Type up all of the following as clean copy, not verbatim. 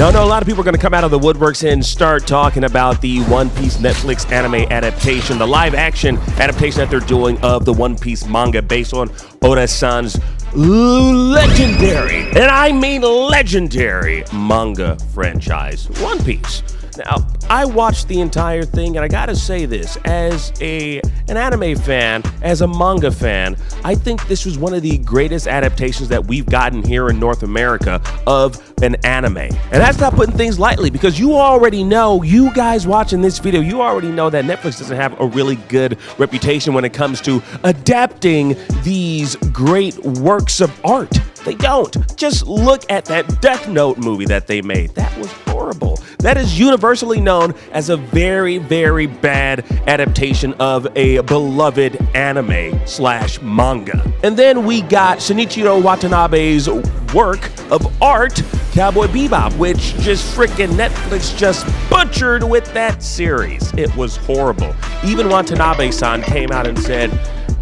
Now, I know a lot of people are going to come out of the woodworks and start talking about the One Piece Netflix anime adaptation, the live-action adaptation that they're doing of the One Piece manga based on Oda-san's legendary, and I mean legendary, manga franchise, One Piece. Now, I watched the entire thing, and I gotta say this, as an anime fan, as a manga fan, I think this was one of the greatest adaptations that we've gotten here in North America of an anime. And that's not putting things lightly, because you already know, you guys watching this video, you already know that Netflix doesn't have a really good reputation when it comes to adapting these great works of art. They don't. Just look at that Death Note movie that they made. That was horrible. That is universally known as a very, very bad adaptation of a beloved anime/manga. And then we got Shinichiro Watanabe's work of art, Cowboy Bebop, which just freaking Netflix just butchered with that series. It was horrible. Even Watanabe-san came out and said,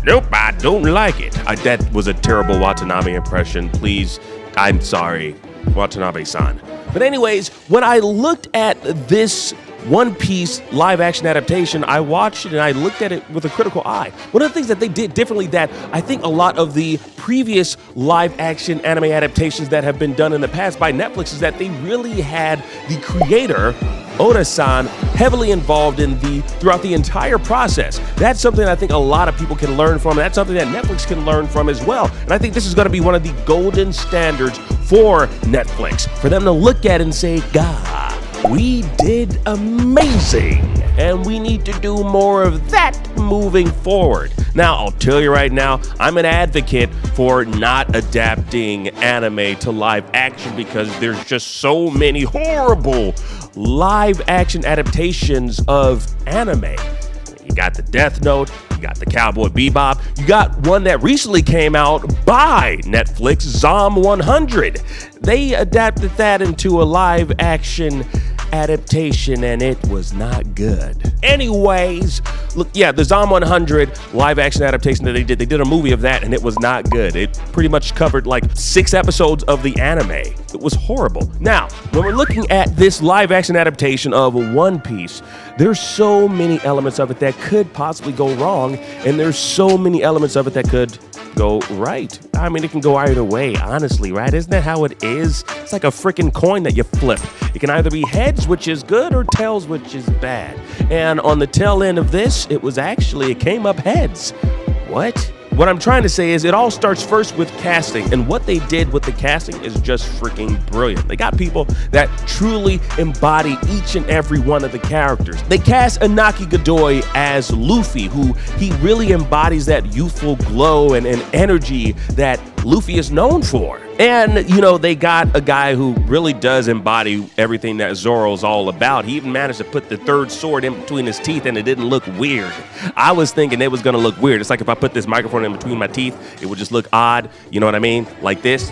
"Nope, I don't like it." That was a terrible Watanabe impression. Please, I'm sorry, Watanabe-san. But anyways, when I looked at this One Piece live-action adaptation, I watched it and I looked at it with a critical eye. One of the things that they did differently that I think a lot of the previous live-action anime adaptations that have been done in the past by Netflix is that they really had the creator, Oda-san, heavily involved throughout the entire process. That's something I think a lot of people can learn from. That's something that Netflix can learn from as well. And I think this is going to be one of the golden standards for Netflix, for them to look at and say, God, we did amazing, and we need to do more of that moving forward. Now, I'll tell you right now, I'm an advocate for not adapting anime to live action because there's just so many horrible live action adaptations of anime. You got the Death Note, you got the Cowboy Bebop, you got one that recently came out by Netflix, Zom 100. They adapted that into a live action adaptation and it was not good. Anyways, look, yeah, the Zom 100 live action adaptation that they did a movie of that and it was not good. It pretty much covered like 6 episodes of the anime. It was horrible. Now, when we're looking at this live action adaptation of One Piece, there's so many elements of it that could possibly go wrong, and there's so many elements of it that could go right. I mean, it can go either way, honestly, right? Isn't that how it is? It's like a freaking coin that you flip. It can either be heads, which is good, or tails, which is bad. And on the tail end of this, it came up heads. What? What I'm trying to say is it all starts first with casting, and what they did with the casting is just freaking brilliant. They got people that truly embody each and every one of the characters. They cast Inaki Godoy as Luffy, who he really embodies that youthful glow and energy that Luffy is known for. And, you know, they got a guy who really does embody everything that Zoro's all about. He even managed to put the third sword in between his teeth and it didn't look weird. I was thinking it was going to look weird. It's like if I put this microphone in between my teeth, it would just look odd. You know what I mean? Like this.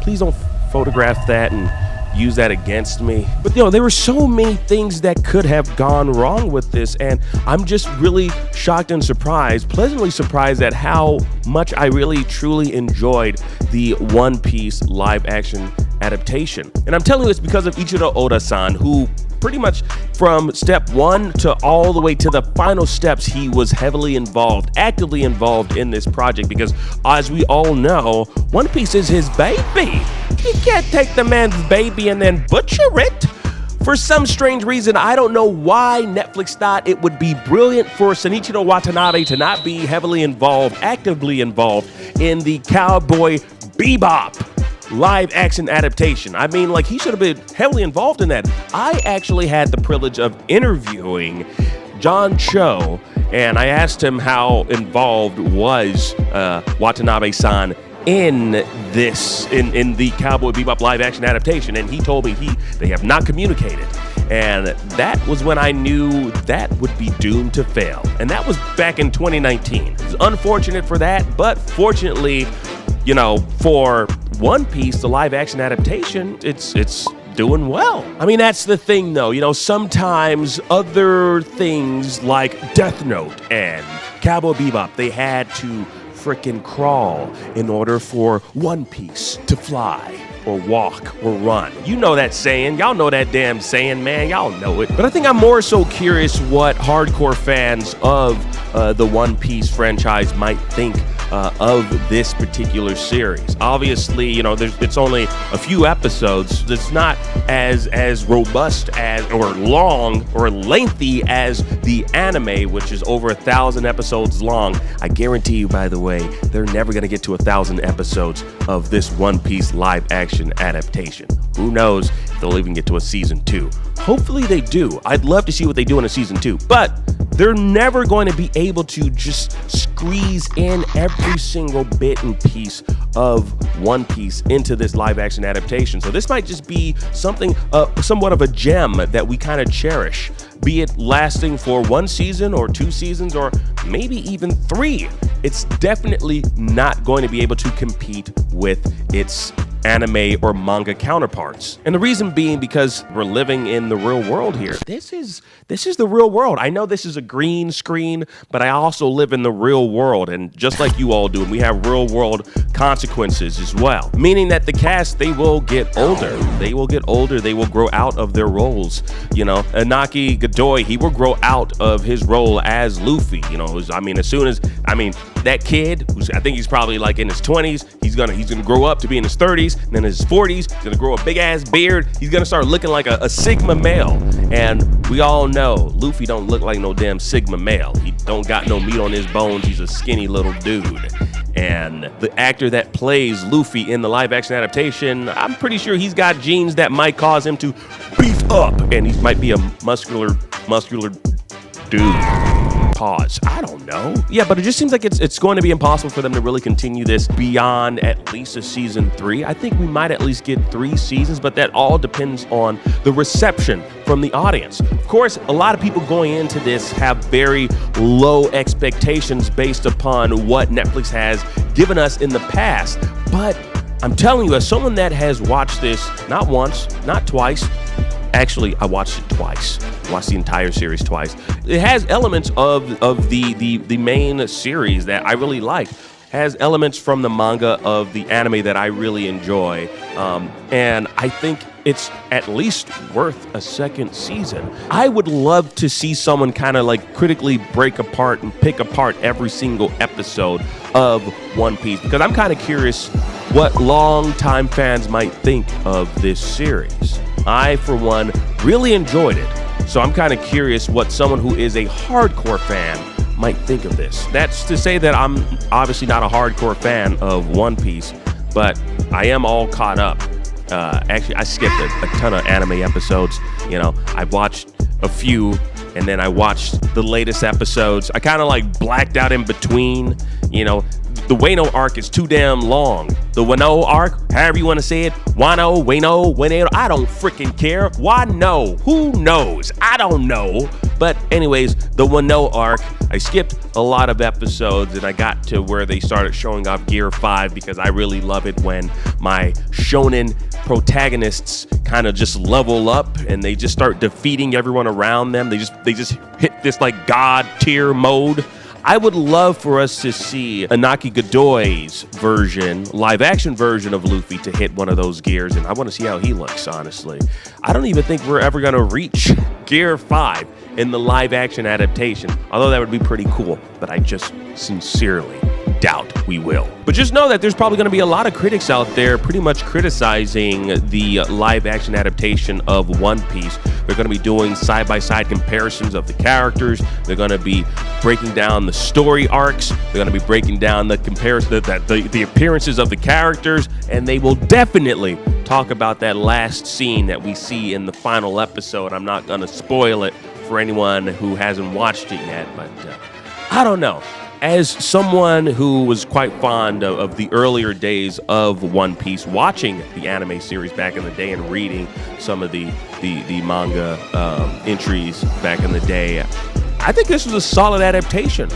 Please don't photograph that and use that against me. But you know, there were so many things that could have gone wrong with this, and I'm just really shocked and surprised, pleasantly surprised at how much I really truly enjoyed the One Piece live action adaptation. And I'm telling you this because of Eiichiro Oda-san, who pretty much from step 1 to all the way to the final steps, he was heavily involved, actively involved in this project, because as we all know, One Piece is his baby. You can't take the man's baby and then butcher it. For some strange reason, I don't know why Netflix thought it would be brilliant for Shinichiro Watanabe to not be heavily involved, actively involved in the Cowboy Bebop live action adaptation. I mean, like, he should have been heavily involved in that. I actually had the privilege of interviewing John Cho, and I asked him how involved was Watanabe-san in this, in the Cowboy Bebop live action adaptation, and he told me they have not communicated. And that was when I knew that would be doomed to fail. And that was back in 2019. It's unfortunate for that, but fortunately, you know, for One Piece, the live action adaptation, it's doing well. I mean, that's the thing though, you know, sometimes other things like Death Note and Cowboy Bebop, they had to frickin' crawl in order for One Piece to fly. or walk or run. You know that saying. Y'all know that damn saying, man. Y'all know it. But I think I'm more so curious what hardcore fans of the One Piece franchise might think of this particular series. Obviously, you know, it's only a few episodes. It's not as robust as or long or lengthy as the anime, which is over 1,000 episodes long. I guarantee you, by the way, they're never going to get to 1,000 episodes of this One Piece live action adaptation. Who knows if they'll even get to a season 2. Hopefully they do. I'd love to see what they do in a season 2, but they're never going to be able to just squeeze in every single bit and piece of One Piece into this live action adaptation. So this might just be something, somewhat of a gem that we kind of cherish, be it lasting for 1 season or 2 seasons or maybe even 3. It's definitely not going to be able to compete with its anime or manga counterparts. And the reason being because we're living in the real world here. This is the real world. I know this is a green screen, but I also live in the real world, and just like you all do, and we have real world consequences as well. Meaning that the cast, they will get older. They will get older. They will grow out of their roles. You know, Inaki Godoy, he will grow out of his role as Luffy. You know, that kid, who's, I think he's probably like in his 20s, he's gonna grow up to be in his 30s, and then in his 40s, he's gonna grow a big ass beard. He's gonna start looking like a Sigma male. And we all know Luffy don't look like no damn Sigma male. He don't got no meat on his bones. He's a skinny little dude. And the actor that plays Luffy in the live action adaptation, I'm pretty sure he's got genes that might cause him to beef up, and he might be a muscular dude. Pause. I don't know. Yeah, but it just seems like it's going to be impossible for them to really continue this beyond at least a season 3. I think we might at least get 3 seasons, but that all depends on the reception from the audience. Of course, a lot of people going into this have very low expectations based upon what Netflix has given us in the past. But I'm telling you, as someone that has watched this not once, not twice, actually, I watched it twice. Watched the entire series twice. It has elements of the main series that I really like. Has elements from the manga of the anime that I really enjoy. And I think it's at least worth a second season. I would love to see someone kind of like critically break apart and pick apart every single episode of One Piece, because I'm kind of curious what longtime fans might think of this series. I, for one, really enjoyed it. So I'm kind of curious what someone who is a hardcore fan might think of this. That's to say that I'm obviously not a hardcore fan of One Piece, but I am all caught up. Actually, I skipped a ton of anime episodes. You know, I watched a few, and then I watched the latest episodes. I kind of like blacked out in between. You know, the Wano arc is too damn long. The Wano arc, however you want to say it, Wano, I don't freaking care. Wano, who knows? I don't know. But anyways, the Wano arc, I skipped a lot of episodes, and I got to where they started showing off Gear 5, because I really love it when my shonen protagonists kind of just level up and they just start defeating everyone around them. They just hit this like god tier mode. I would love for us to see Inaki Godoy's version, live action version of Luffy to hit one of those gears, and I want to see how he looks, honestly. I don't even think we're ever going to reach Gear 5 in the live action adaptation, although that would be pretty cool, but I just sincerely doubt we will. But just know that there's probably going to be a lot of critics out there pretty much criticizing the live action adaptation of One Piece. They're going to be doing side-by-side comparisons of the characters. They're going to be breaking down the story arcs. They're going to be breaking down the comparison, the appearances of the characters, and they will definitely talk about that last scene that we see in the final episode. I'm not going to spoil it for anyone who hasn't watched it yet, but I don't know. As someone who was quite fond of the earlier days of One Piece, watching the anime series back in the day and reading some of the manga entries back in the day, I think this was a solid adaptation.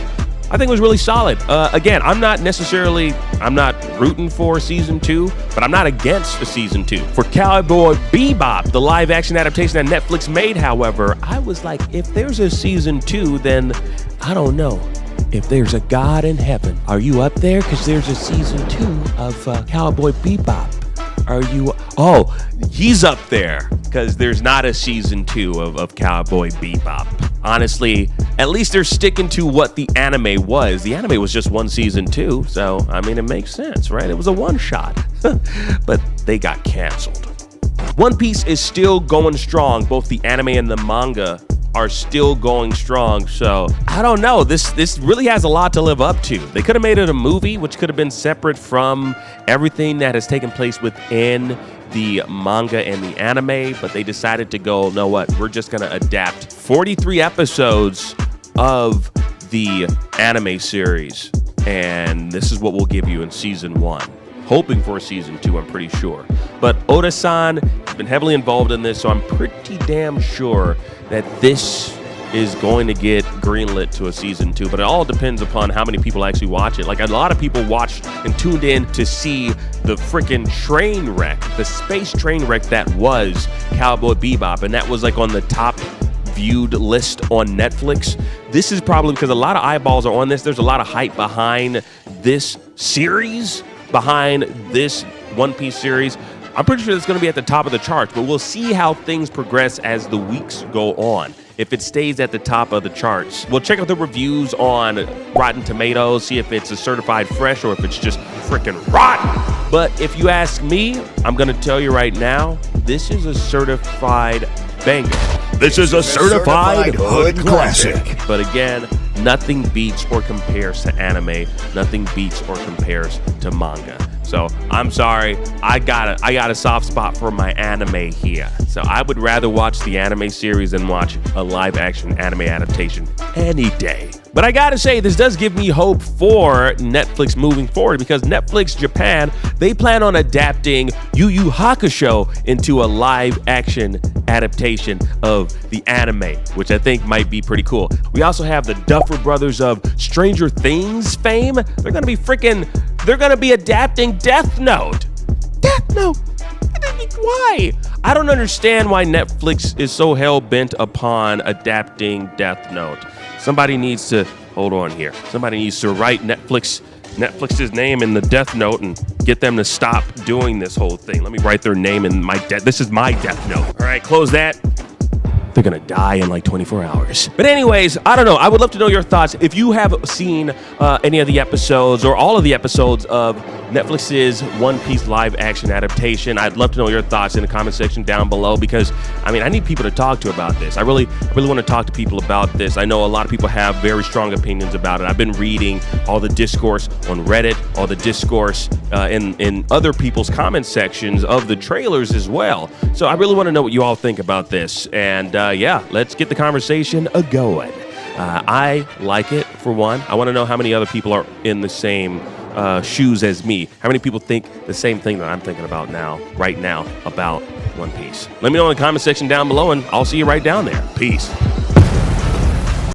I think it was really solid. Again, I'm not rooting for season 2, but I'm not against a season 2. For Cowboy Bebop, the live action adaptation that Netflix made, however, I was like, if there's a season 2, then I don't know. If there's a God in heaven, are you up there? Because there's a season 2 of Cowboy Bebop. are you? Oh, he's up there because there's not a season 2 of Cowboy Bebop. Honestly, at least they're sticking to what the anime was. The anime was just one season 2, so I mean, it makes sense, right? It was a one-shot, but they got canceled. One Piece is still going strong. Both the anime and the manga are still going strong. So I don't know. This really has a lot to live up to. They could have made it a movie, which could have been separate from everything that has taken place within the manga and the anime, but they decided to go, know what? We're just going to adapt 43 episodes of the anime series, and this is what we'll give you in season 1. Hoping for a season 2, I'm pretty sure. But Oda-san has been heavily involved in this, so I'm pretty damn sure that this is going to get greenlit to a season 2. But it all depends upon how many people actually watch it. Like, a lot of people watched and tuned in to see the freaking train wreck, the space train wreck that was Cowboy Bebop, and that was like on the top viewed list on Netflix. This is probably because a lot of eyeballs are on this. There's a lot of hype behind this series, behind this One Piece series. I'm pretty sure it's going to be at the top of the charts, but we'll see how things progress as the weeks go on. If it stays at the top of the charts, we'll check out the reviews on Rotten Tomatoes, see if it's a certified fresh or if it's just freaking rotten. But if you ask me, I'm going to tell you right now, this is a certified banger. This is a certified hood classic. But again, nothing beats or compares to anime. Nothing beats or compares to manga. So I'm sorry, I got a soft spot for my anime here. So I would rather watch the anime series than watch a live action anime adaptation any day. But I gotta say, this does give me hope for Netflix moving forward, because Netflix Japan, they plan on adapting Yu Yu Hakusho into a live action adaptation of the anime, which I think might be pretty cool. We also have the Duffer Brothers of Stranger Things fame. They're gonna be adapting Death Note. Death Note. Why? I don't understand why Netflix is so hell-bent upon adapting Death Note. Somebody needs to, hold on here. Somebody needs to write Netflix's name in the Death Note and get them to stop doing this whole thing. Let me write their name in this is my Death Note. All right, close that. They're gonna die in like 24 hours. But anyways, I don't know. I would love to know your thoughts. If you have seen any of the episodes or all of the episodes of Netflix's One Piece live action adaptation, I'd love to know your thoughts in the comment section down below, because I mean, I need people to talk to about this. I really want to talk to people about this. I know a lot of people have very strong opinions about it. I've been reading all the discourse on Reddit, all the discourse in other people's comment sections of the trailers as well. So I really want to know what you all think about this. And yeah, let's get the conversation a-going. I like it, for one. I want to know how many other people are in the same shoes as me. How many people think the same thing that I'm thinking about right now, about One Piece? Let me know in the comment section down below, and I'll see you right down there. Peace.